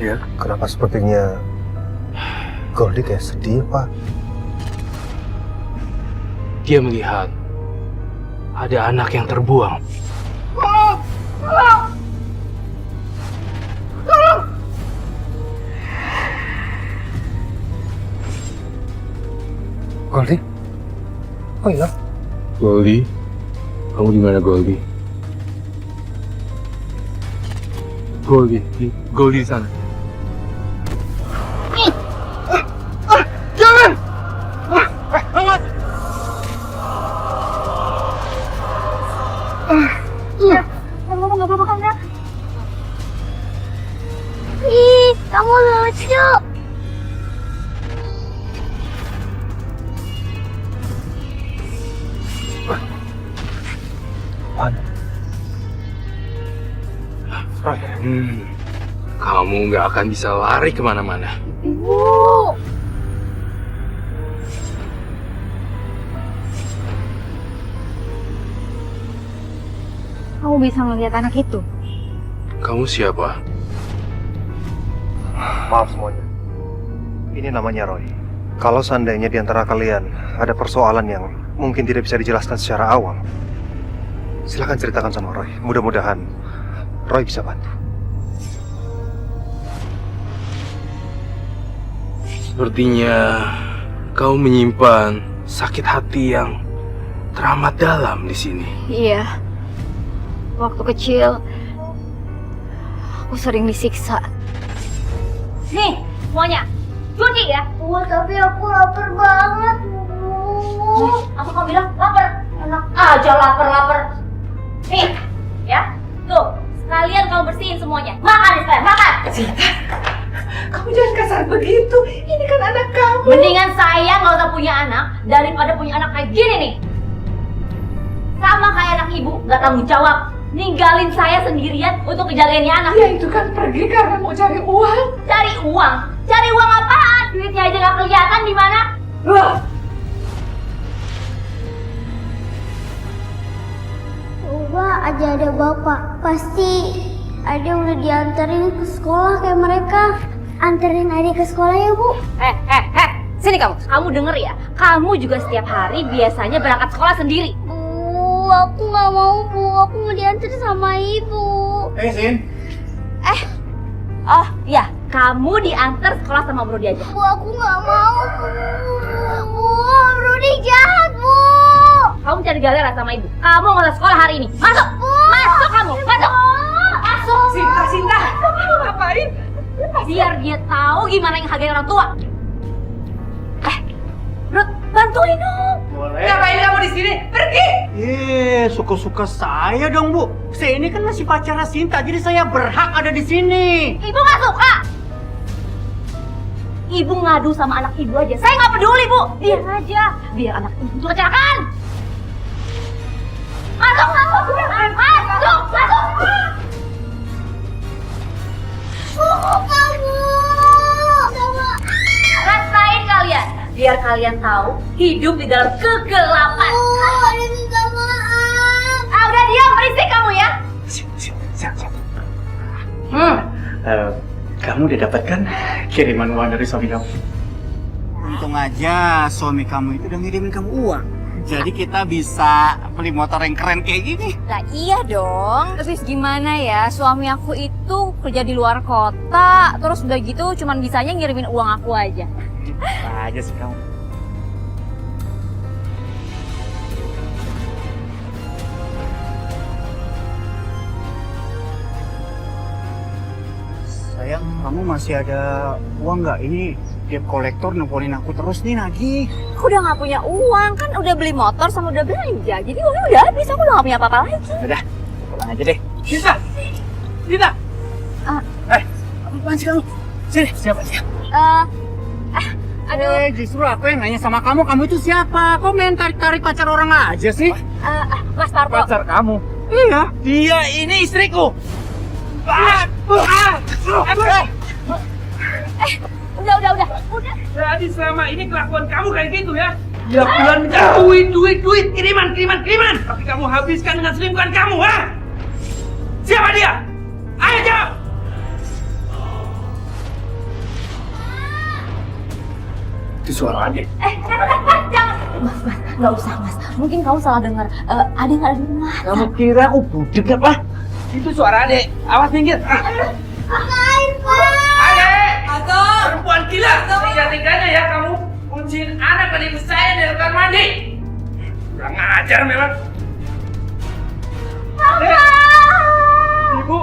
Iya. Kenapa sepertinya Goldie kayak sedih, Pak? Dia melihat ada anak yang terbuang. Goldie? Oh iya? Goldie? Kamu di mana, Goldie? Goldie di sana. Jangan! Kamu nggak apa-apa kan, Nak? Ih, kamu lucu. Kamu nggak akan bisa lari kemana-mana. Ibu. Kamu bisa melihat anak itu? Kamu siapa? Maaf semuanya. Ini namanya Roy. Kalau seandainya di antara kalian ada persoalan yang mungkin tidak bisa dijelaskan secara awam, silakan ceritakan sama Roy. Mudah-mudahan Roy bisa bantu. Sepertinya kau menyimpan sakit hati yang teramat dalam di sini. Iya. Waktu kecil, aku sering disiksa. Nih, semuanya. Cuci ya. Tapi aku lapar banget. Aku kamu bilang lapar. Enak aja lapar. Nih, ya. Tuh, sekalian kamu bersihin semuanya. Makan nih sekalian, makan. Sinta, kamu jangan kasar begitu. Ini kan anak kamu. Mendingan saya nggak usah punya anak daripada punya anak kayak gini nih. Sama kayak anak ibu, nggak tanggung jawab. Ninggalin saya sendirian untuk ngejagainnya anak. Ya itu kan pergi karena mau cari uang. Cari uang? Cari uang apaan? Duitnya aja nggak kelihatan di mana? Coba aja ada bapak, pasti ada udah dianterin ke sekolah kayak mereka. Anterin adik ke sekolah ya, Bu. Sini kamu. Kamu denger ya, kamu juga setiap hari biasanya berangkat sekolah sendiri. Bu, aku nggak mau, Bu. Aku mau diantar sama ibu. Sin. Oh iya, kamu diantar sekolah sama Brody aja. Bu, aku nggak mau, Bu. Bu, Rudy jahat, Bu. Kamu cari galera sama ibu. Kamu nggak usah sekolah hari ini. Masuk! Masuk kamu! Masuk! Masuk! Sinta, kamu ngapain? Biar dia tahu gimana yang hargain orang tua. Ruth, bantuin dong. Ngapain kamu di sini? Pergi! Suka-suka saya dong, Bu. Saya ini kan masih pacarnya Sinta, jadi saya berhak ada di sini. Ibu nggak suka. Ibu ngadu sama anak ibu aja. Saya nggak peduli, Bu. Biar aja. Biar anak ibu itu kecelakaan. Masuk! Kamu sama Rasain kalian. Biar kalian tahu hidup di dalam kegelapan. ada minta maaf. Udah diam, berisik kamu ya. Siap. Kamu udah dapat kan kiriman uang dari suami kamu? Untung aja suami kamu itu udah ngirimin kamu uang. Jadi kita bisa beli motor yang keren kayak gini. Lah iya dong. Terus gimana ya? Suami aku itu kerja di luar kota. Terus udah gitu cuman bisanya ngirimin uang aku aja. Apa aja sih kamu? Sayang, kamu masih ada uang nggak? Ini debt kolektor nelfonin aku terus nih nagih. Aku udah nggak punya uang, kan udah beli motor sama udah belanja. Jadi uangnya udah habis, aku udah nggak punya apa-apa lagi. Udah, pulang aja deh. Sinta! Apaan sih kamu? Sini, siapa? Aduh. Justru aku yang nanya sama kamu itu siapa? Kok main tarik-tarik pacar orang aja sih? Mas Parto. Pacar kamu? Iya. Dia ini istriku. Udah. Jadi selama ini kelakuan kamu kayak gitu ya? Ya bulan duit, kiriman. Tapi kamu habiskan dengan selingkuhan kamu, ha? Siapa dia? Ayo jawab! Itu suara adik. Jangan. Mas, nggak usah mas. Mungkin kamu salah dengar. Adik nggak ada di rumah. Kamu kira aku budek apa? Itu suara adik. Awas minggir. Ngapain, Pak? Adik! Perempuan gila! Tiga-tiganya ya kamu kunciin anak dan ibu saya di kamar mandi. Kurang ajar memang. Ibu,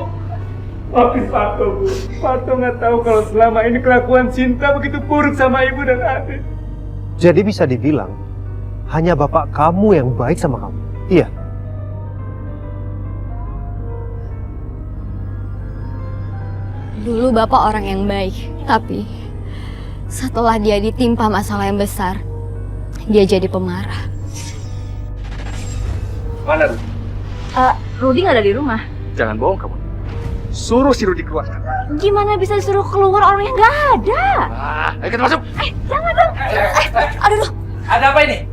maafin Pato, Bu. Pato nggak tahu kalau selama ini kelakuan Cinta begitu buruk sama ibu dan adik. Jadi bisa dibilang hanya bapak kamu yang baik sama kamu. Iya. Dulu bapak orang yang baik, tapi setelah dia ditimpa masalah yang besar, dia jadi pemarah. Mana Rudy? Rudy nggak ada di rumah. Jangan bohong kamu. Suruh si Rudy keluar. Gimana bisa disuruh keluar orang yang nggak ada? Ayo kita masuk. Jangan dong. Aduh. Ada apa ini?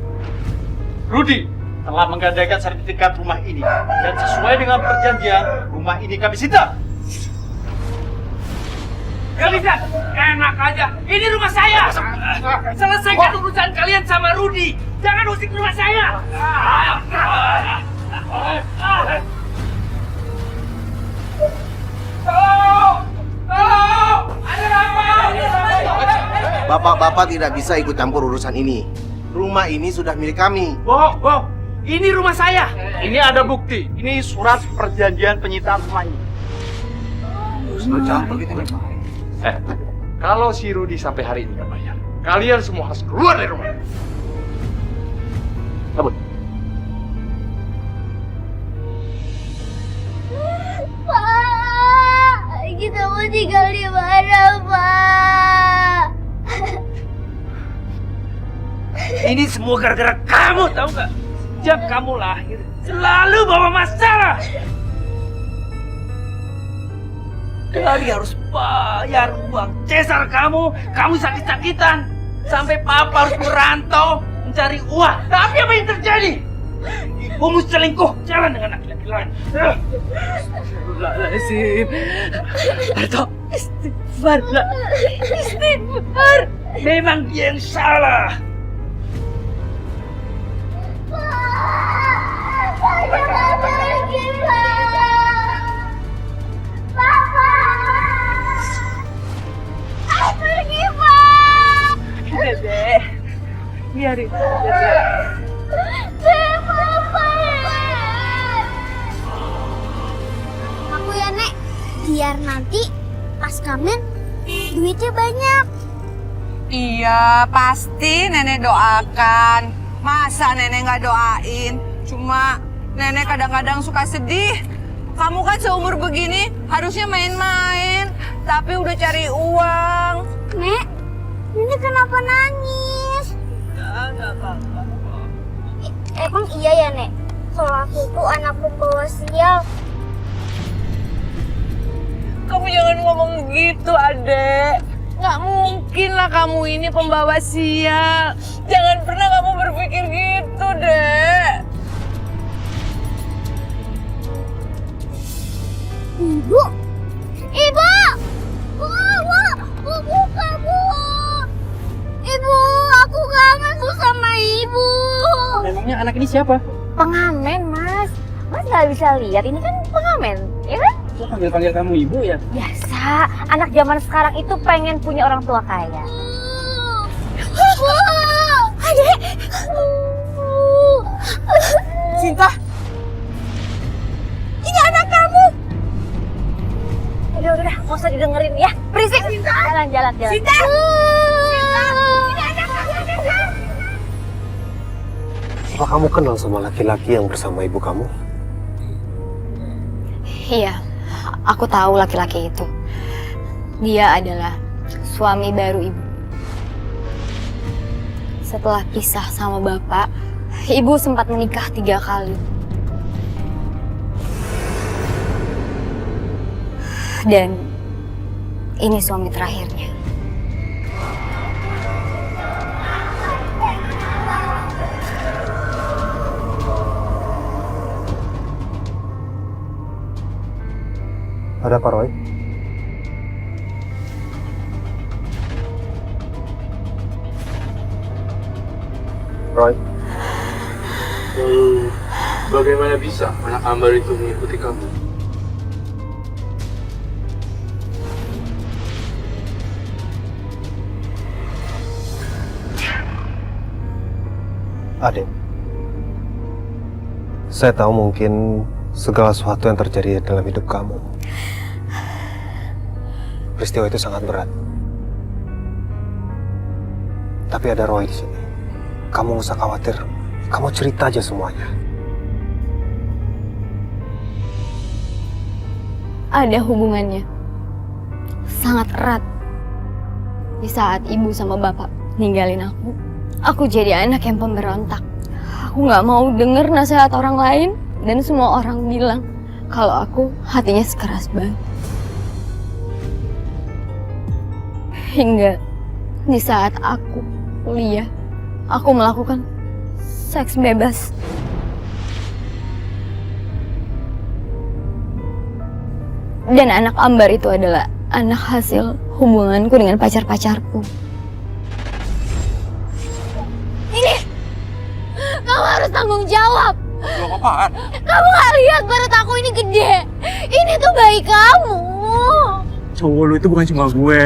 Rudy telah menggadaikan sertifikat rumah ini dan sesuai dengan perjanjian rumah ini kami sita. Gak bisa, enak aja. Ini rumah saya. Selesaikan urusan kalian sama Rudy. Jangan usik rumah saya. Tolong! Tolong! Ada apa? Bapak-bapak tidak bisa ikut campur urusan ini. Rumah ini sudah milik kami. Bohong. Ini rumah saya. Ini ada bukti. Ini surat perjanjian penyitaan rumah ini. Campur kita nih. Kalau si Rudy sampai hari ini nggak bayar, kalian semua harus keluar dari rumah. Cabut. Pak, kita mau tinggal di mana, Pak? Ini semua gara-gara kamu, tahu nggak? Sejak kamu lahir, selalu bawa masalah. Dari harus bayar uang cesar kamu sakit-sakitan. Sampai papa harus merantau mencari uang. Tapi apa yang terjadi? Ibumu selingkuh jalan dengan laki-laki lain. Astagfirullahaladzim. Atau istighfar. Memang dia yang salah. Saya nggak pergi, Pak. Papa! Saya pergi, Pak. Dede, biarin Dede. Papa. Aku ya, Nek. Biar nanti pas kamen duitnya banyak. Iya, pasti nenek doakan. Masa nenek nggak doain? Cuma nenek kadang-kadang suka sedih. Kamu kan seumur begini harusnya main-main, tapi udah cari uang. Nek, Nenek kenapa nangis? Nggak apa-apa. Emang iya ya, Nek? Kalau aku tuh anak pembawa sial. Kamu jangan ngomong gitu, Adek. Nggak mungkin lah kamu ini pembawa sial. Jangan pernah kamu berpikir gitu, Dek. Ibu! Ibu! Bu, buka, Bu! Ibu, aku kangen Bu sama Ibu. Memangnya anak ini siapa? Pengamen, Mas. Mas nggak bisa lihat, ini kan pengamen, ya kan? Kok panggil-panggil kamu ibu ya? Biasa, anak zaman sekarang itu pengen punya orang tua kaya. Bu! Adek! Cinta, Ini anak kamu! Udah, nggak usah didengerin ya. Berisik. Jalan. Cinta! Ini anak kamu! Apa kamu kenal sama laki-laki yang bersama ibu kamu? Iya, aku tahu laki-laki itu. Dia adalah suami baru ibu. Setelah pisah sama bapak, ibu sempat menikah 3 kali. Dan ini suami terakhirnya. Ada apa, Roy? Roy, Lalu, bagaimana bisa anak Ambar itu mengikuti kamu? Adik, saya tahu mungkin segala sesuatu yang terjadi dalam hidup kamu. Peristiwa itu sangat berat. Tapi ada Roy di sini. Kamu nggak usah khawatir. Kamu cerita aja semuanya. Ada hubungannya. Sangat erat. Di saat ibu sama bapak ninggalin aku jadi anak yang pemberontak. Aku nggak mau denger nasihat orang lain dan semua orang bilang kalau aku hatinya sekeras batu. Hingga di saat aku kuliah, aku melakukan seks bebas. Dan anak Ambar itu adalah anak hasil hubunganku dengan pacar-pacarku. Ini, kamu harus tanggung jawab. Lo apaan? Kamu gak lihat perut aku ini gede. Ini tuh bayi kamu. Cowok lu itu bukan cuma gue.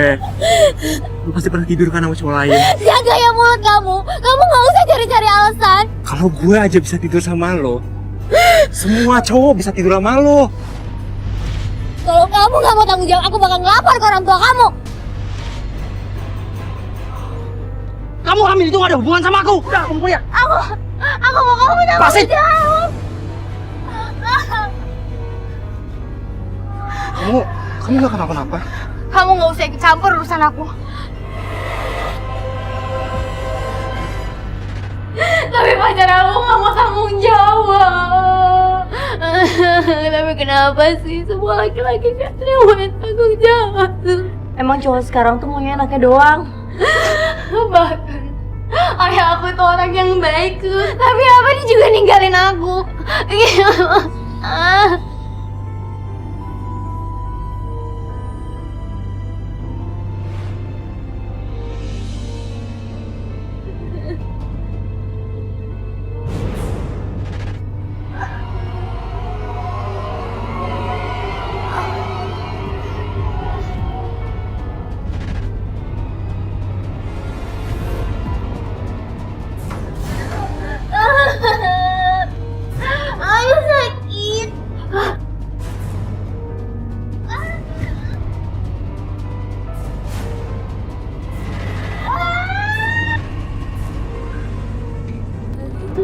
Lu pasti pernah tidur kan sama cowok lain. Jaga ya mulut kamu. Kamu gak usah cari-cari alasan. Kalau gue aja bisa tidur sama lo, semua cowok bisa tidur sama lo. Kalau kamu gak mau tanggung jawab, aku bakal ngelapor ke orang tua kamu. Kamu hamil itu gak ada hubungan sama aku. Udah, kamu kuliah. Aku mau kamu tanggung jawab. Kamu nggak kenapa-napa? Kamu gak usah ikut campur urusan aku. Tapi pacar aku gak mau tanggung jawab. Tapi kenapa sih semua laki-laki gak mau tanggung jawab? Emang cowok sekarang tuh maunya anaknya doang. Bahkan ayah aku tuh orang yang baik. Tapi apa dia juga ninggalin aku.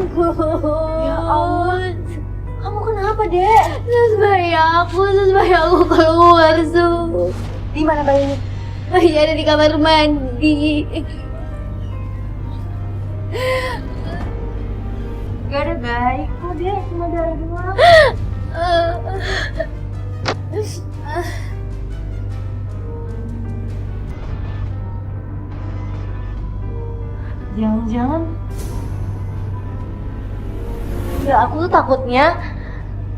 Aku sakit. Ya ampun. Kamu kenapa, Dek? Sus bayi aku keluar, Sus. Di mana bayinya? Bayi ada di kamar mandi. Gak ada baik kok, Dek, cuma darah doang. Jangan-jangan ya aku tuh takutnya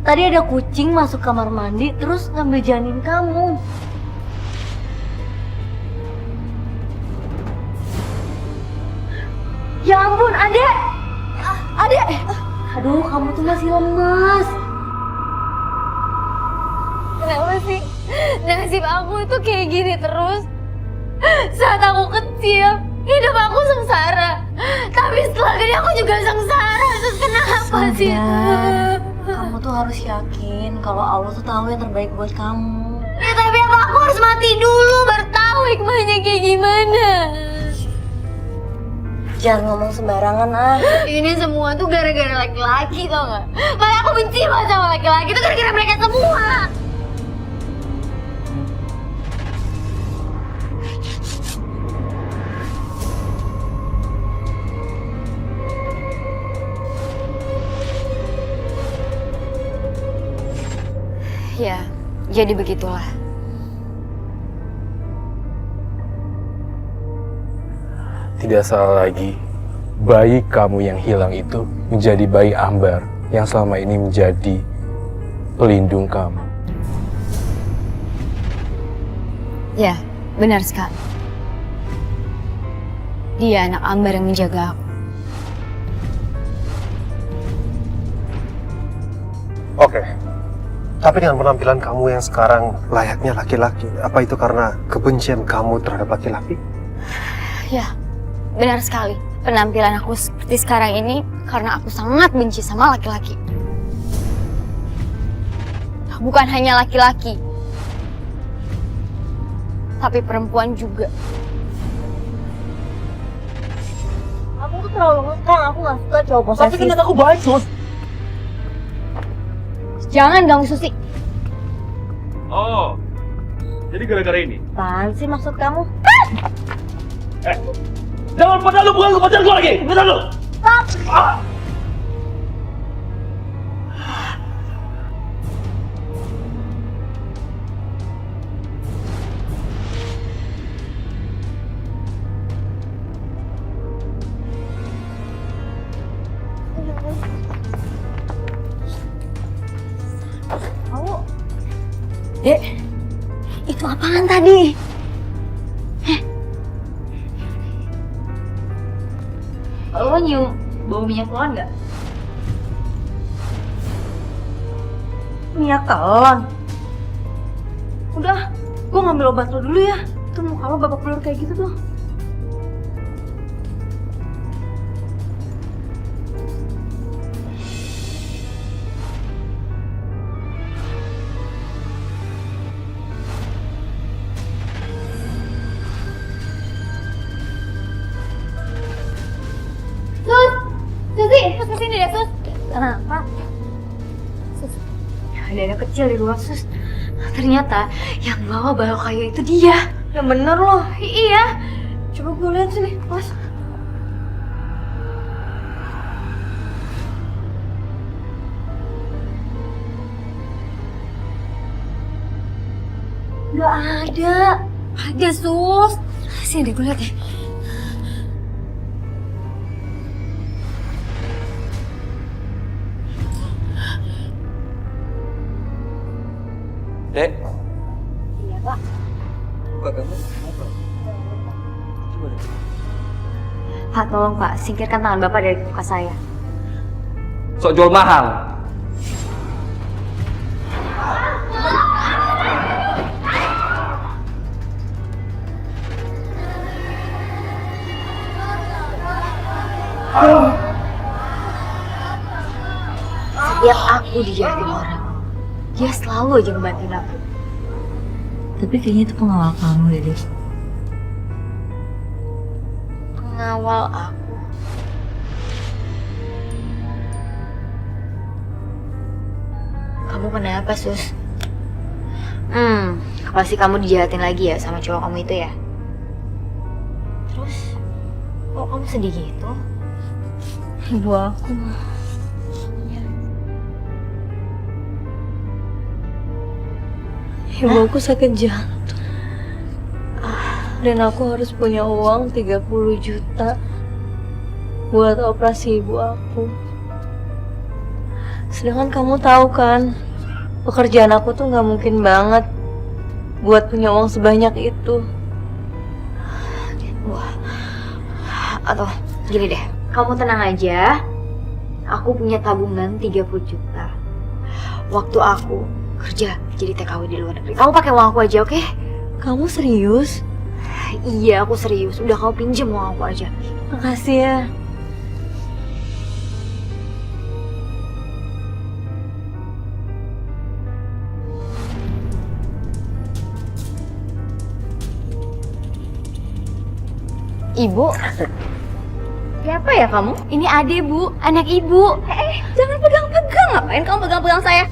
tadi ada kucing masuk kamar mandi terus ngambil janin kamu. Ya ampun, Adek! Adek! Aduh, kamu tuh masih lemas. Kenapa sih nasib aku itu kayak gini terus? Saat aku kecil, hidup aku sengsara. Tapi setelah gede aku juga sengsara. Terus kenapa sih? Kamu tuh harus yakin kalau Allah tuh tahu yang terbaik buat kamu. Ya tapi apa aku harus mati dulu baru tahu hikmahnya kayak gimana? Jangan ngomong sembarangan, ah. Ini semua tuh gara-gara laki-laki, tau gak? Malah aku benci banget sama laki-laki, itu gara-gara mereka semua. Ya, jadi begitulah. Tidak salah lagi, bayi kamu yang hilang itu menjadi bayi Ambar yang selama ini menjadi pelindung kamu. Ya, benar sekali. Dia anak Ambar yang menjaga aku. Oke. Tapi dengan penampilan kamu yang sekarang layaknya laki-laki, apa itu karena kebencian kamu terhadap laki-laki? Ya, benar sekali. Penampilan aku seperti sekarang ini karena aku sangat benci sama laki-laki. Bukan hanya laki-laki, tapi perempuan juga. Aku tuh terlalu ngekang, aku gak suka cowok posesif. Tapi ternyata aku baik, Sus. Jangan ganggu Susi. Oh, jadi gara-gara ini? Apaan sih maksud kamu? Jangan pada lu, bukan lu pacar gua lagi! Bentar lu! Stop! Dek, itu apaan tadi? Lo nyium bau minyak telon nggak? Minyak telon. Udah, gue ngambil obat lo dulu ya. Tuh muka lo babak belur kayak gitu tuh. Sus, kesini deh, Sus. Kenapa? Sus, ada anak kecil di luar, Sus. Ternyata yang bawa balok kayu itu dia. Ya bener loh. Iya. Coba gue lihat sini, Mas. Gak ada. Ada, Sus. Sini deh, gue lihat ya. Dek, Iya, Pak. buka kamu apa? Coba deh. Pak, tolong Pak, singkirkan tangan Bapak dari muka saya. Sok jual mahal. Setiap aku dijahatin orang, dia selalu aja ngebantuin aku. Tapi kayaknya itu pengawal kamu deh, Dek. Pengawal aku. Kamu kenapa, Sus? Pasti kamu dijahatin lagi ya sama cowok kamu itu ya? Terus, kok kamu sedih gitu? Ibu aku. Ibu aku sakit jantung. Dan aku harus punya uang 30 juta buat operasi ibu aku. Sedangkan kamu tahu kan, pekerjaan aku tuh nggak mungkin banget buat punya uang sebanyak itu. Wah, atau gini deh, kamu tenang aja. Aku punya tabungan 30 juta. Waktu aku kerja jadi TKW di luar negeri, kamu pakai uang aku aja, oke? Kamu serius? Iya, aku serius. Udah, kamu pinjam uang aku aja. Makasih ya. Ibu? Siapa ya kamu? Ini Ade, Bu. Anak ibu. Jangan pegang-pegang. Ngapain kamu pegang-pegang saya?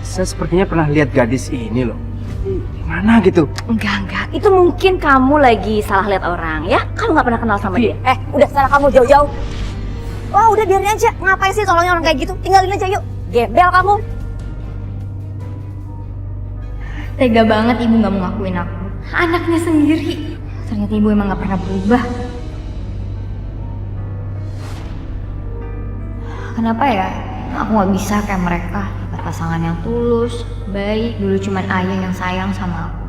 Saya sepertinya pernah lihat gadis ini loh. Di mana gitu? Enggak. Itu mungkin kamu lagi salah lihat orang, ya? Kamu nggak pernah kenal sama dia. Udah sana kamu jauh-jauh. Wah, udah biarin aja. Ngapain sih tolongin orang kayak gitu? Tinggalin aja yuk. Gembel kamu. Tega banget ibu nggak mau ngakuin aku. Anaknya sendiri. Ternyata ibu emang nggak pernah berubah. Kenapa ya? Aku nggak bisa kayak mereka. Dapat pasangan yang tulus, baik. Dulu cuman ayah yang sayang sama aku.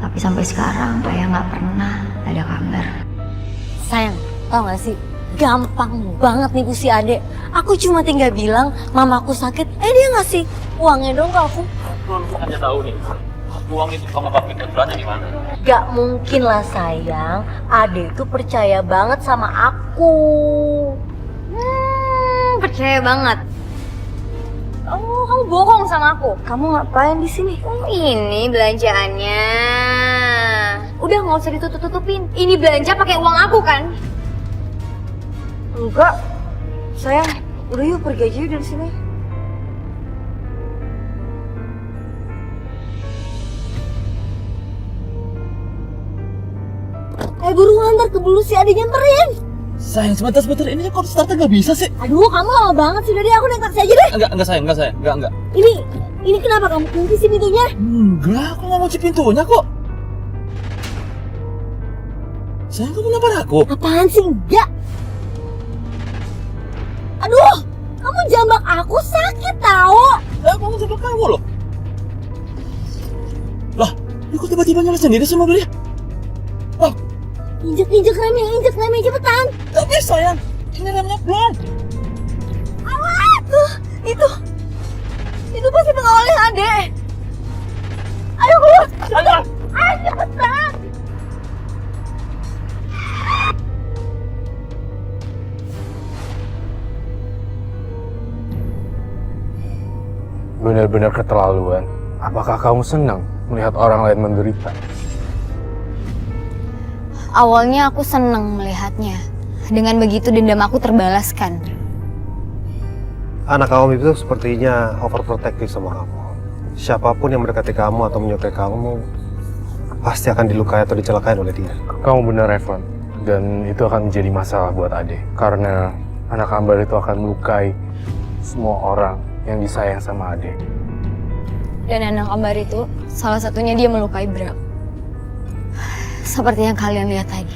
Tapi sampai sekarang ayah nggak pernah ada kabar. Sayang, tau gak sih? Gampang banget nih Bu si Ade. Aku cuma tinggal bilang mamaku sakit, dia ngasih uangnya dong ke aku. Aku hanya tahu nih, uang itu kamu pakai berada di mana? Gak mungkin lah sayang, Ade itu percaya banget sama aku. Percaya banget. Oh, kamu bohong sama aku. Kamu ngapain di sini? Oh, ini belanjaannya. Udah nggak usah ditutup-tutupin. Ini belanja pakai uang aku kan? Enggak. Sayang, udah yuk pergi aja dari sini. Buruan ntar keburu si Ade nyamperin. Sayang, sebentar, ini kok startnya nggak bisa sih? Aduh, kamu lama banget sih. Udah deh, aku naik taksi aja deh. Enggak sayang, enggak. Ini kenapa kamu kunci sih pintunya? Enggak, aku nggak mau kunci pintunya kok. Sayang, kamu nampar aku? Apaan sih? Enggak. Aduh, kamu jambak aku sakit tahu. Kamu jambak kamu loh. Lah, ini kok tiba-tiba nyala sendiri sih mobilnya? Oh, Injek remnya cepetan. gak bisa sayang, ini remnya belum. Awas, itu pasti pengawalnya Ade. Ayo keluar. Ayo cepetan. Benar-benar keterlaluan. Apakah kamu senang melihat orang lain menderita? Awalnya aku seneng melihatnya. Dengan begitu dendam aku terbalaskan. Anak kamu itu sepertinya overprotective sama kamu. Siapapun yang mendekati kamu atau menyukai kamu pasti akan dilukai atau dicelakai oleh dia. Kamu benar, Evan. Dan itu akan menjadi masalah buat Ade. Karena anak Ambar itu akan melukai semua orang yang disayang sama Ade. Dan anak Ambar itu salah satunya dia melukai Bram. Seperti yang kalian lihat tadi.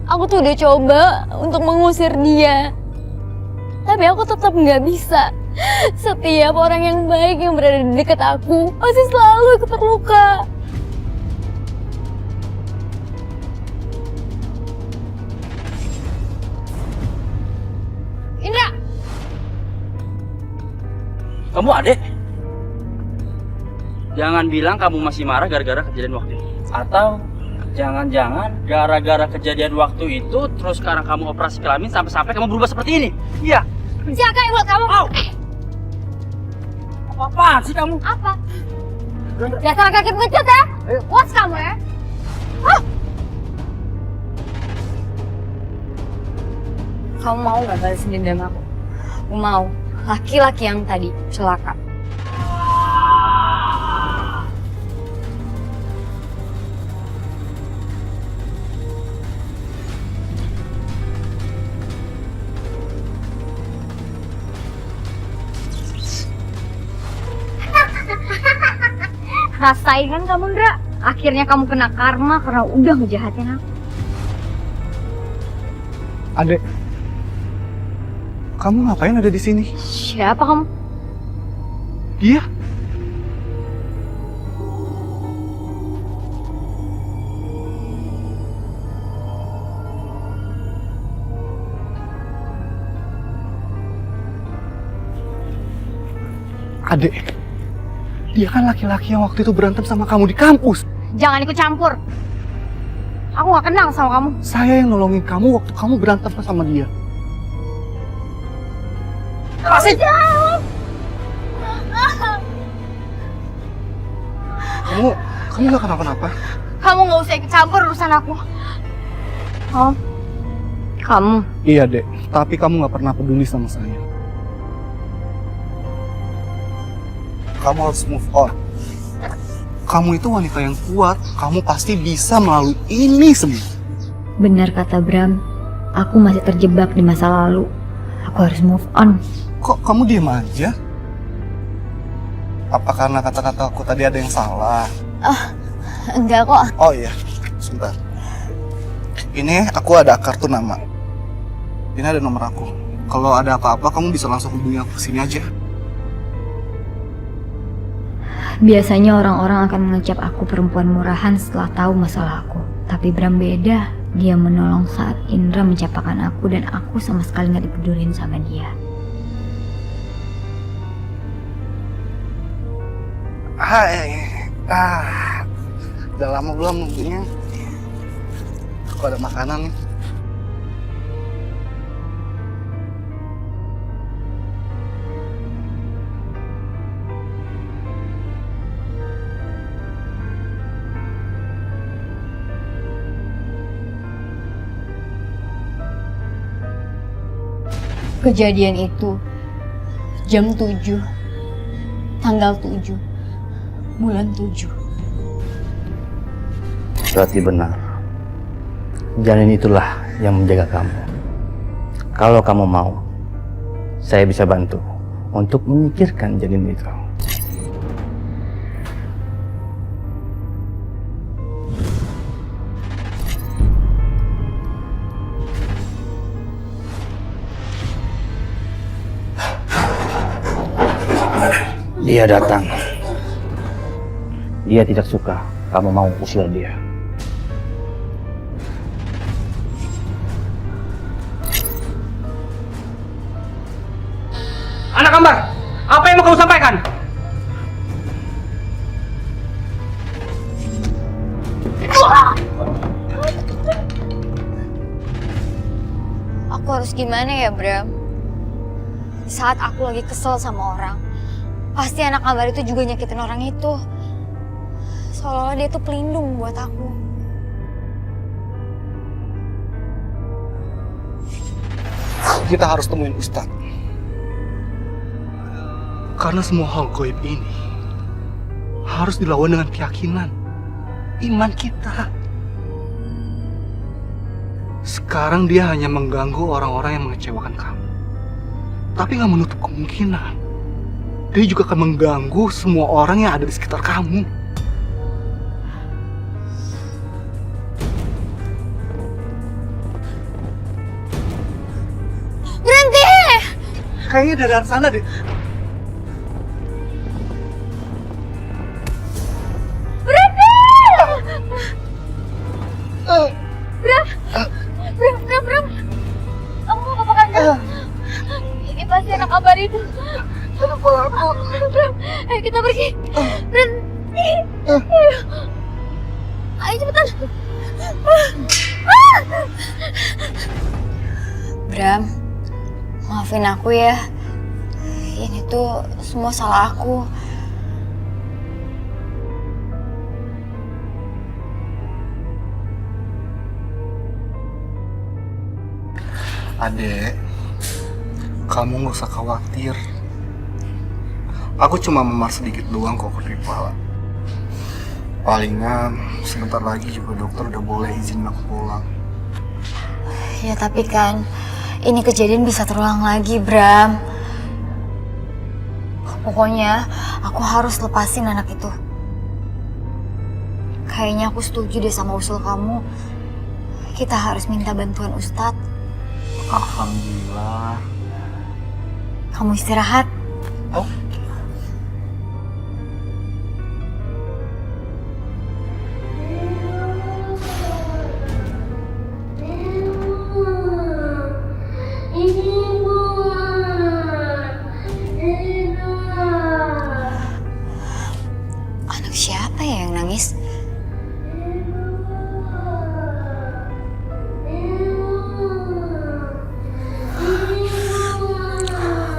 Aku tuh udah coba untuk mengusir dia. Tapi aku tetap nggak bisa. Setiap orang yang baik yang berada di dekat aku pasti selalu ikut terluka. Indra! Kamu adek? Jangan bilang kamu masih marah gara-gara kejadian waktu itu. Atau jangan-jangan gara-gara kejadian waktu itu terus sekarang kamu operasi kelamin sampai-sampai kamu berubah seperti ini. Iya. Jaga mulut kamu. Apa-apaan sih kamu? Apa? Dasar kaki pengecut ya? What's kamu ya? Kamu mau gak balesin dendam aku? Aku mau. Laki-laki yang tadi celaka. Rasain kan kamu, Ndra? Akhirnya kamu kena karma karena udah ngejahatin aku. Adek, kamu ngapain ada di sini? Siapa kamu? Dia? Adek, dia kan laki-laki yang waktu itu berantem sama kamu di kampus. Jangan ikut campur. Aku gak kenal sama kamu. Saya yang nolongin kamu waktu kamu berantem sama dia. Lepasin! Kamu gak kenapa-napa? Kamu gak usah ikut campur urusan aku. Oh, kamu? Iya, Dek. Tapi kamu gak pernah peduli sama saya. Kamu harus move on. Kamu itu wanita yang kuat. Kamu pasti bisa melalui ini semua. Benar kata Bram. Aku masih terjebak di masa lalu. Aku harus move on. Kok kamu diam aja? Apa karena kata-kata aku tadi ada yang salah? Enggak kok. Oh iya, sebentar. Ini aku ada kartu nama. Ini ada nomor aku. Kalau ada apa-apa, kamu bisa langsung hubungi aku kesini aja. Biasanya orang-orang akan mengecap aku perempuan murahan setelah tahu masalah aku. Tapi Bram beda. Dia menolong saat Indra mencapakan aku dan aku sama sekali gak dipedulin sama dia. Udah lama belum nunggunya? Kok ada makanan nih? Kejadian itu jam 7, tanggal 7, bulan 7. Berarti benar. Janin itulah yang menjaga kamu. Kalau kamu mau, saya bisa bantu untuk menyingkirkan janin itu. Dia datang. Dia tidak suka kamu mau usir dia. Anak kembar, apa yang mau kamu sampaikan? Aku harus gimana ya, Bram? Saat aku lagi kesel sama orang, pasti anak kembar itu juga nyakitin orang itu. Seolah-olah dia tuh pelindung buat aku. Kita harus temuin Ustadz. Karena semua hal gaib ini harus dilawan dengan keyakinan, iman kita. Sekarang dia hanya mengganggu orang-orang yang mengecewakan kamu. Tapi nggak menutup kemungkinan dia juga akan mengganggu semua orang yang ada di sekitar kamu. Berhenti! Kayaknya dari arah sana deh. Bram. Kamu mau apa kan? Ini pasti anak kabar itu. Bram, ayo kita pergi. Berhenti. Ayo cepetan. Bram, maafin aku ya. Ini tuh semua salah aku. Adek, kamu nggak usah khawatir. Aku cuma memar sedikit doang kok ke kepala. Palingan sebentar lagi juga dokter udah boleh izin aku pulang. Ya tapi kan, ini kejadian bisa terulang lagi, Bram. Pokoknya aku harus lepasin anak itu. Kayaknya aku setuju deh sama usul kamu. Kita harus minta bantuan Ustadz. Alhamdulillah. Kamu istirahat. Oh. Anak siapa ya yang nangis?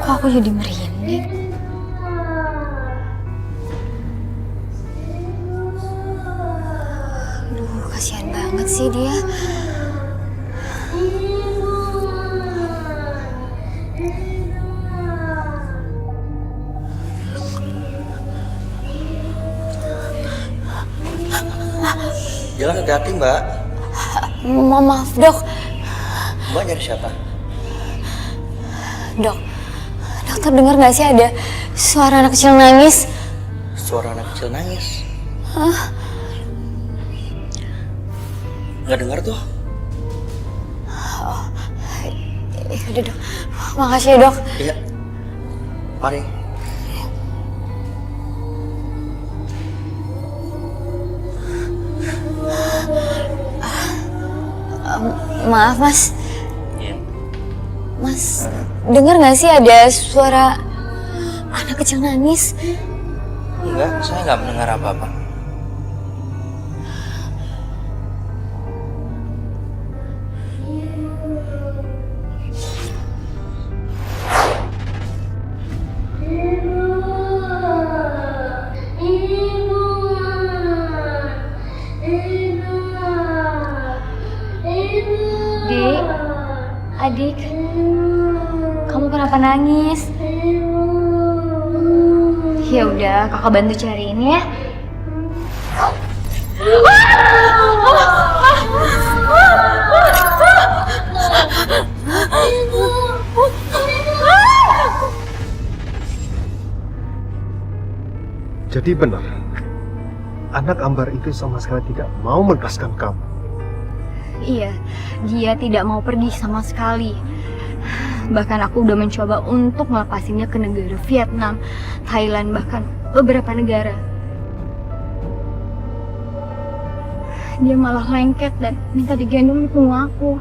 Kok aku jadi merinding? Aduh, kasihan banget sih dia. Jalan hati-hati, Mbak. Maaf, Dok. Mbak nyari siapa? Dok, dokter dengar nggak sih ada suara anak kecil nangis? Suara anak kecil nangis. Hah? Nggak dengar tuh. Oh, yaudah Dok. Makasih ya, Dok. Iya. Mari. Maaf Mas. Iya. Mas, dengar nggak sih ada suara anak kecil nangis? Enggak, saya nggak mendengar apa-apa. Dek, adik, kamu kenapa nangis? Ya udah, kakak bantu cariin ya. Jadi benar, anak Ambar itu sama sekali tidak mau melepaskan kamu. Iya, dia tidak mau pergi sama sekali. Bahkan aku udah mencoba untuk melepasinnya ke negara Vietnam, Thailand, bahkan beberapa negara. Dia malah lengket dan minta digendong di punggung aku.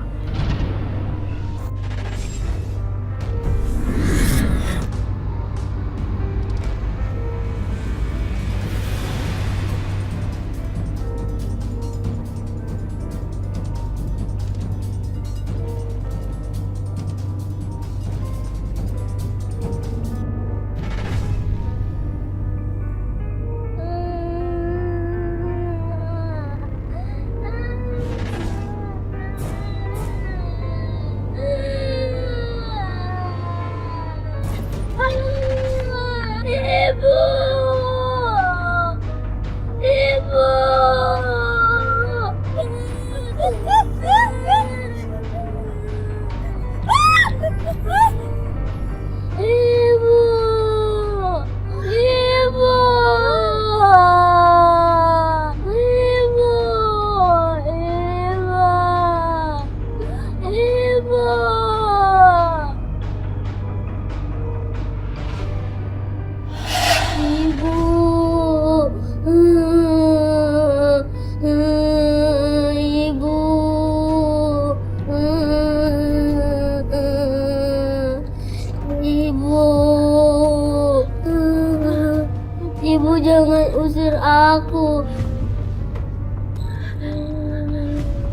Ibu jangan usir aku.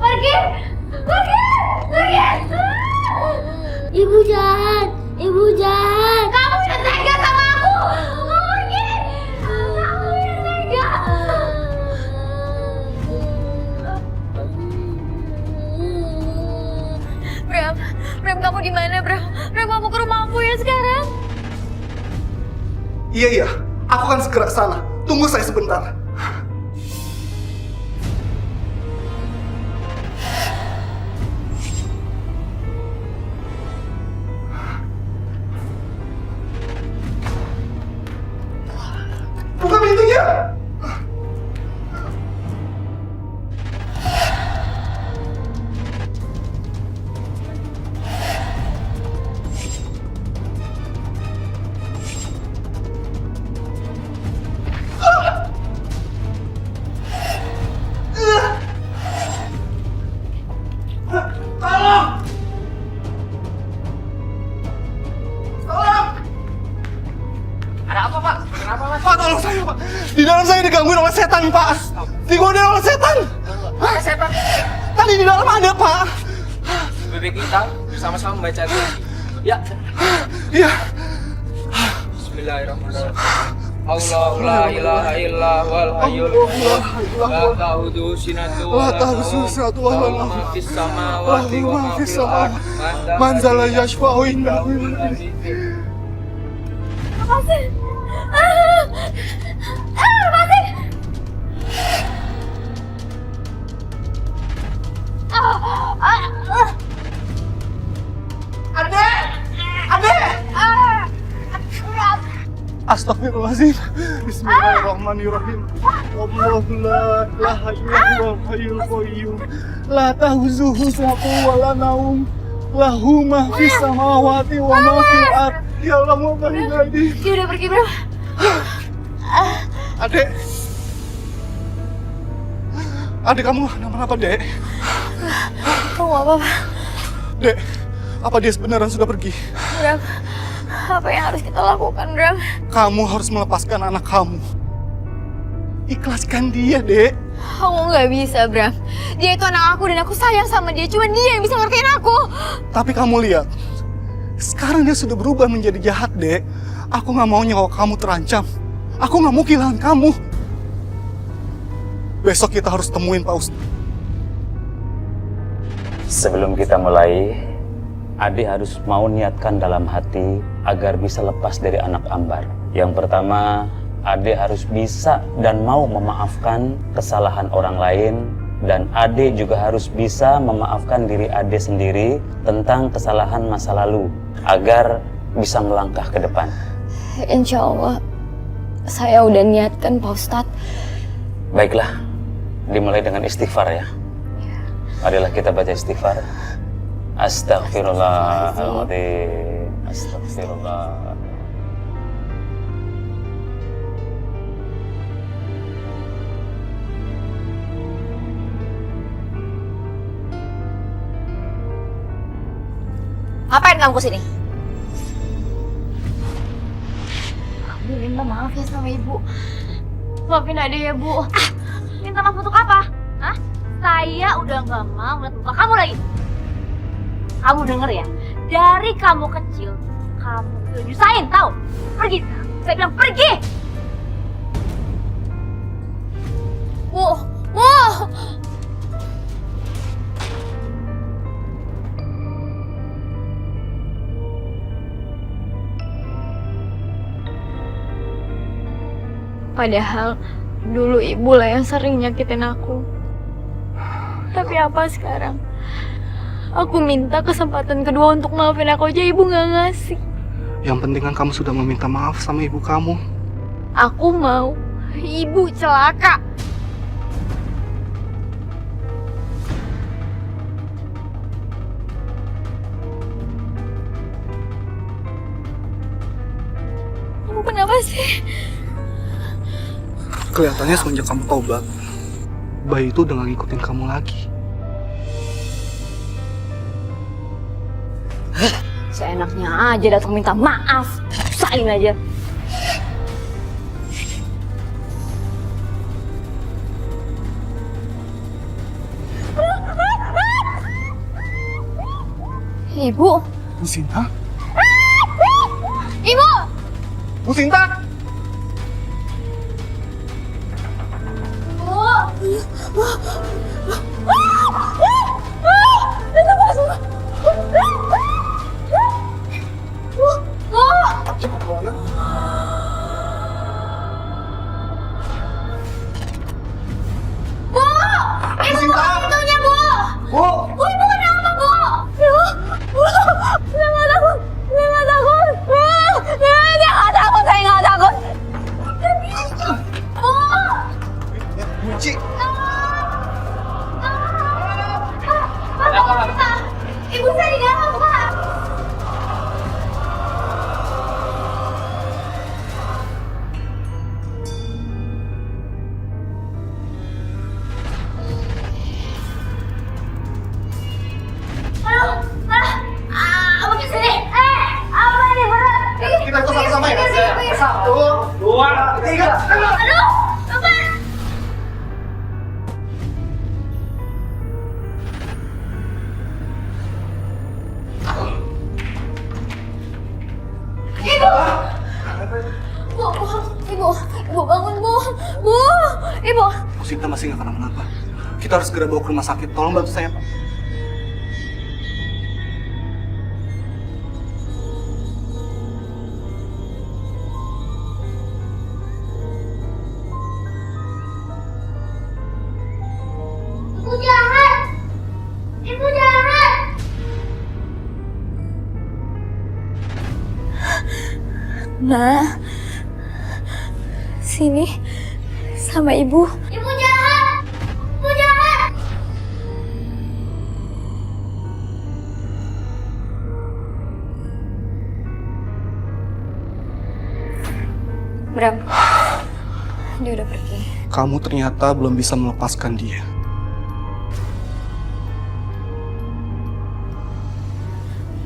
Pergi! Pergi! Pergi! Ibu jahat! Ibu jahat! Kamu yang tega sama aku! Kamu pergi! Kamu yang tega! Bram, kamu di mana, Bram? Bram, kamu ke rumah aku ya sekarang? Iya, aku akan segera ke sana. Tunggu saya sebentar. Buka pintunya! Pak, tolong saya, Pak. Di dalam saya digangguin oleh setan, Pak. Digodain oleh setan. Mana setan? Tadi di dalam ada, Pak. Bebek kita sama-sama membaca puisi. Ya. Iya. Bismillahirrahmanirrahim. Allahu la ilaha illa wal hayyul qayyum. La ta'khudhuhu sinatun wa la nawm. Ma fis samawati wa ma fil ardh. Man zala yashfa'u indahu. Astagfirullahaladzim. Bismillahirrahmanirrahim. Allahu la ilaha illallah hayyul qayyum. La ta'khuzuhu sinatun wa la nawm. Lahu ma fis samawati wa ma fil ardh. Ya Allah, mau pergi lagi. Dia udah pergi, Bram. Adek. Adek kamu kenapa-napa, Dek? Kamu apa? Dek, apa dia sebenarnya sudah pergi? Bram, apa yang harus kita lakukan, Bram? Kamu harus melepaskan anak kamu. Ikhlaskan dia, Dek. Aku nggak bisa, Bram. Dia itu anak aku dan aku sayang sama dia. Cuma dia yang bisa ngertiin aku. Tapi kamu lihat, sekarang dia sudah berubah menjadi jahat, Dek. Aku nggak mau nyawa kamu terancam. Aku nggak mau kehilangan kamu. Besok kita harus temuin Pak Ustadz. Sebelum kita mulai, Ade harus mau niatkan dalam hati agar bisa lepas dari anak Ambar. Yang pertama, Ade harus bisa dan mau memaafkan kesalahan orang lain, dan Ade juga harus bisa memaafkan diri Ade sendiri tentang kesalahan masa lalu agar bisa melangkah ke depan. Insya Allah, saya udah niatkan, Pak Ustadz. Baiklah, dimulai dengan istighfar ya. Marilah kita baca istighfar. Astaghfirullahaladzim. Astaghfirullah. Ngapain kamu kesini? Aku minta maaf ya sama ibu. Maafin Ade ya, Bu. Minta maaf untuk apa? Hah? Saya udah nggak mau ngeliat muka kamu lagi. Kamu denger ya, dari kamu kecil, kamu udah nyusahin, tahu? Pergi, saya bilang pergi! Bu, Bu! Padahal dulu ibu lah yang sering nyakitin aku. Tapi apa sekarang? Aku minta kesempatan kedua untuk maafin aku aja, ibu nggak ngasih. Yang penting kan kamu sudah meminta maaf sama ibu kamu. Aku mau ibu celaka. Kamu kenapa sih? Kelihatannya semenjak kamu tobat, bayi itu udah gak ngikutin kamu lagi. Seenaknya aja datang minta maaf. Sain aja. Ibu. Bu Sinta? Ibu! Bu Sinta! Ibu saya di dalam, Pak. Apa di sini? Apa ini berat? Kita ikut sama-sama ya? Satu, dua, tiga. Aduh, Bapak. Ibu bangun, Bu. Bu, Ibu. Bu Sinta masih nggak kenapa-napa. Kita harus segera bawa ke rumah sakit. Tolong bantu saya, Pak. Ibu jahat. Ibu jahat. Nah, sini sama ibu. Ibu jahat. Ibu jahat. Bram, dia udah pergi. Kamu ternyata belum bisa melepaskan dia.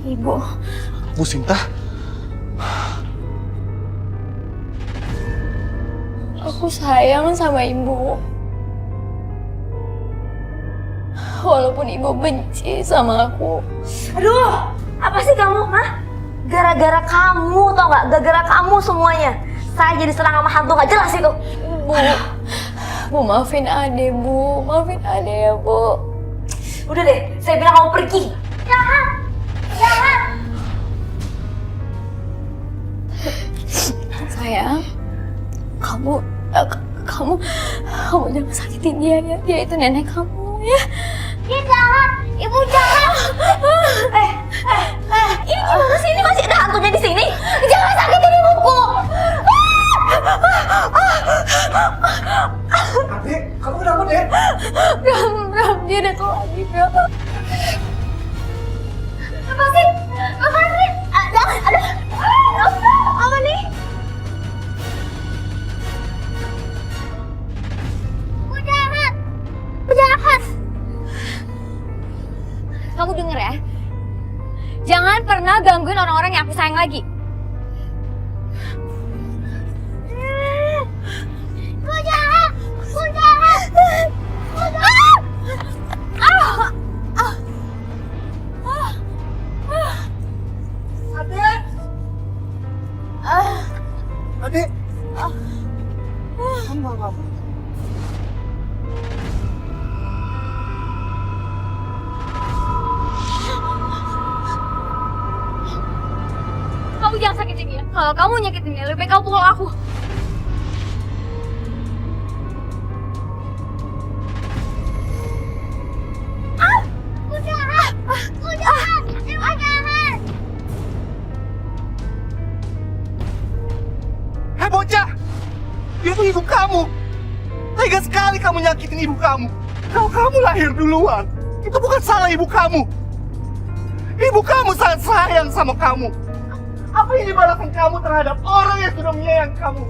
Ibu. Bu Sinta, Aku sayang sama ibu. Walaupun ibu benci sama aku. Aduh, apa sih kamu, Mah? Gara-gara kamu, tau nggak? Gara-gara kamu semuanya. Saya jadi serang sama hantu nggak jelas itu. Bu maafin Ade, Bu. Maafin Ade ya, Bu. Udah deh, saya bilang kamu pergi. Jangan, jangan. Sayang, kamu jangan sakitin dia ya. Dia itu nenek kamu ya. Dia jahat, ibu jahat. Ini gimana sih? Ini masih ada hantunya di sini. Jangan sakitin ibuku. Adek, kamu kenapa, Dek? Bram, dia datang lagi, Bram. Apa sih? Apa sih? Ada. Apa nih? Ibu jahat. Ibu jahat. Kamu denger ya? Jangan pernah gangguin orang-orang yang aku sayang lagi. Ibu jahat. Ibu jahat. Ibu jahat. Adek. Kamu nggak apa-apa. Kamu jangan sakitin dia. Kalau kamu nyakitin dia, lebih baik kamu pukul aku. Ibu jahat. Ibu jahat. Ibu jahat. Hei bocah! Dia tuh ibu kamu! Tega sekali kamu nyakitin ibu kamu! Kalau kamu lahir duluan, itu bukan salah ibu kamu! Ibu kamu sangat sayang sama kamu! Apa ini balasan kamu terhadap orang yang sudah menyayangi kamu?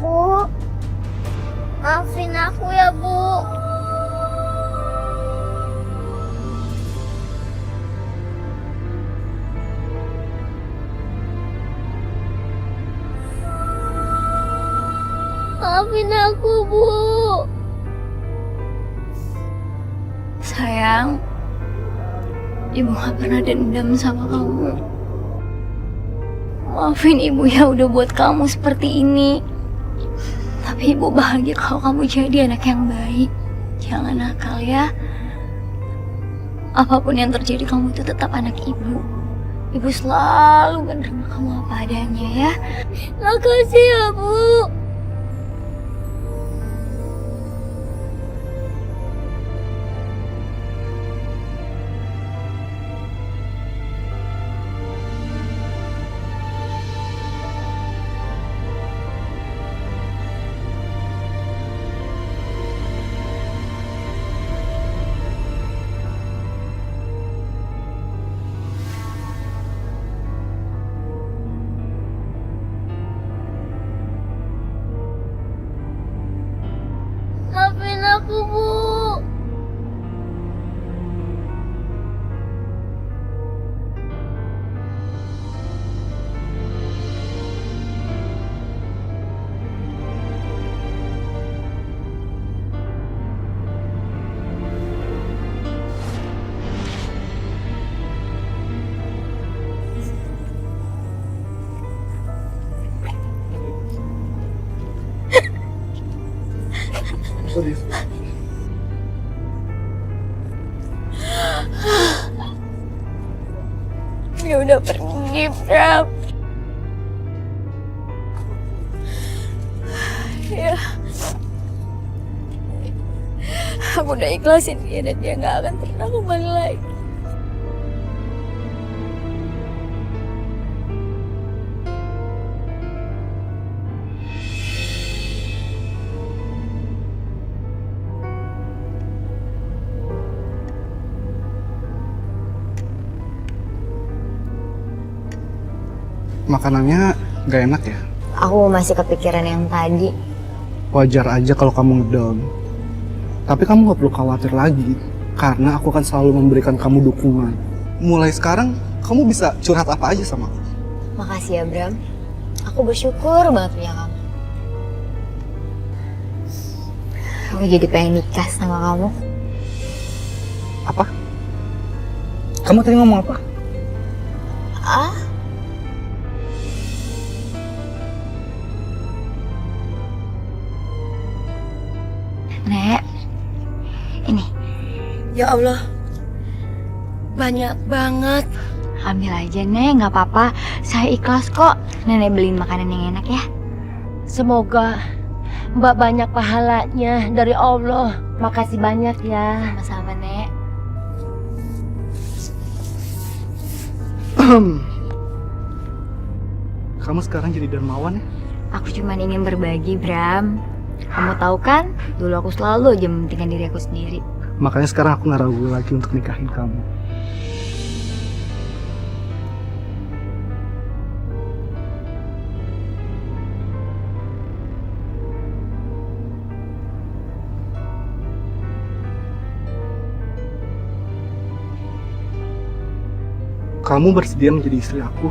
Bu, maafin aku ya, Bu. Maafin aku, Bu. Sayang, Ibu gak pernah dendam sama kamu. Maafin Ibu ya udah buat kamu seperti ini. Tapi Ibu bahagia kalau kamu jadi anak yang baik. Jangan nakal ya. Apapun yang terjadi, kamu itu tetap anak Ibu. Ibu selalu menerima kamu apa adanya ya. Makasih ya, Bu. Maafin aku, Bu. Dia udah pergi, Bram. Ya. Aku udah ikhlasin dia dan dia gak akan pernah kembali lagi. Makanannya gak enak ya? Aku masih kepikiran yang tadi. Wajar aja kalau kamu ngedown. Tapi kamu gak perlu khawatir lagi, karena aku akan selalu memberikan kamu dukungan. Mulai sekarang, kamu bisa curhat apa aja sama aku. Makasih ya, Bram. Aku bersyukur banget punya kamu. Aku jadi pengen nikah sama kamu. Apa? Kamu tadi ngomong apa? Ah? Nek, ini. Ya Allah, banyak banget. Ambil aja, Nek. Nggak apa-apa. Saya ikhlas kok. Nenek beliin makanan yang enak ya. Semoga Mbak banyak pahalanya dari Allah. Makasih banyak ya. Sama-sama, Nek. Kamu sekarang jadi dermawan ya? Aku cuma ingin berbagi, Bram. Kamu tahu kan, dulu aku selalu aja mementingkan diri aku sendiri. Makanya sekarang aku gak ragu lagi untuk nikahin kamu. Kamu bersedia menjadi istri aku?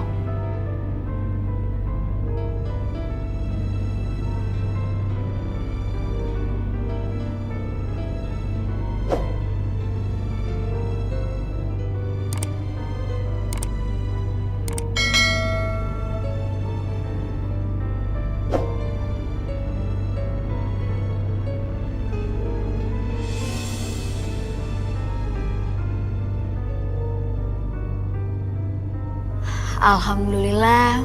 Alhamdulillah,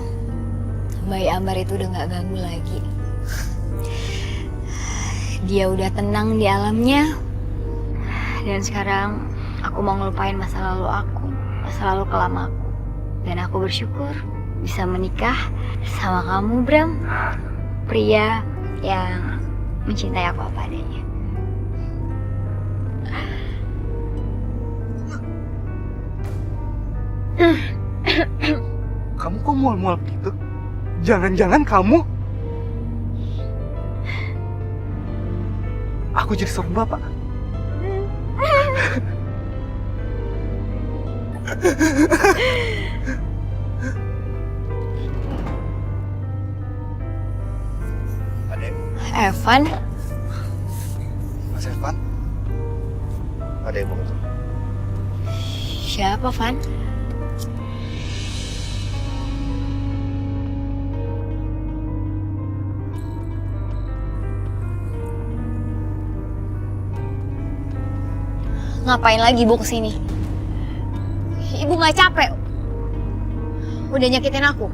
bayi Ambar itu udah gak ganggu lagi. Dia udah tenang di alamnya. Dan sekarang aku mau ngelupain masa lalu aku, masa lalu kelam aku. Dan aku bersyukur bisa menikah sama kamu, Bram. Pria yang mencintai aku apa adanya. Kamu kok mual-mual begitu? Jangan-jangan kamu... Aku jadi seorang bapak. Evan? Mas Evan? Ada yang mau ketemu? Siapa, Van? Ngapain lagi Ibu kesini? Ibu gak capek? Udah nyakitin aku?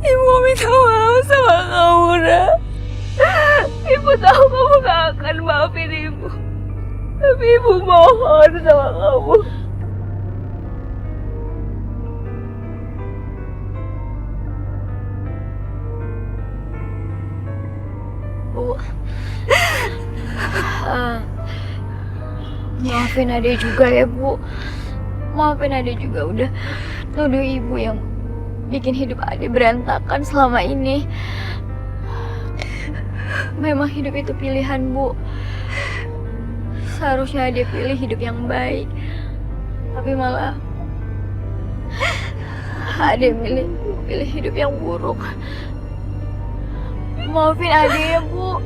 Ibu minta maaf sama kamu, Ra. Ibu tahu kamu gak akan maafin Ibu. Tapi Ibu mohon sama kamu. Bu, maafin Ade juga ya, Bu. Maafin Ade juga udah nuduh Ibu yang bikin hidup Ade berantakan selama ini. Memang hidup itu pilihan, Bu. Seharusnya Ade pilih hidup yang baik. Tapi malah Ade pilih hidup yang buruk. Maafin Ade ya, Bu.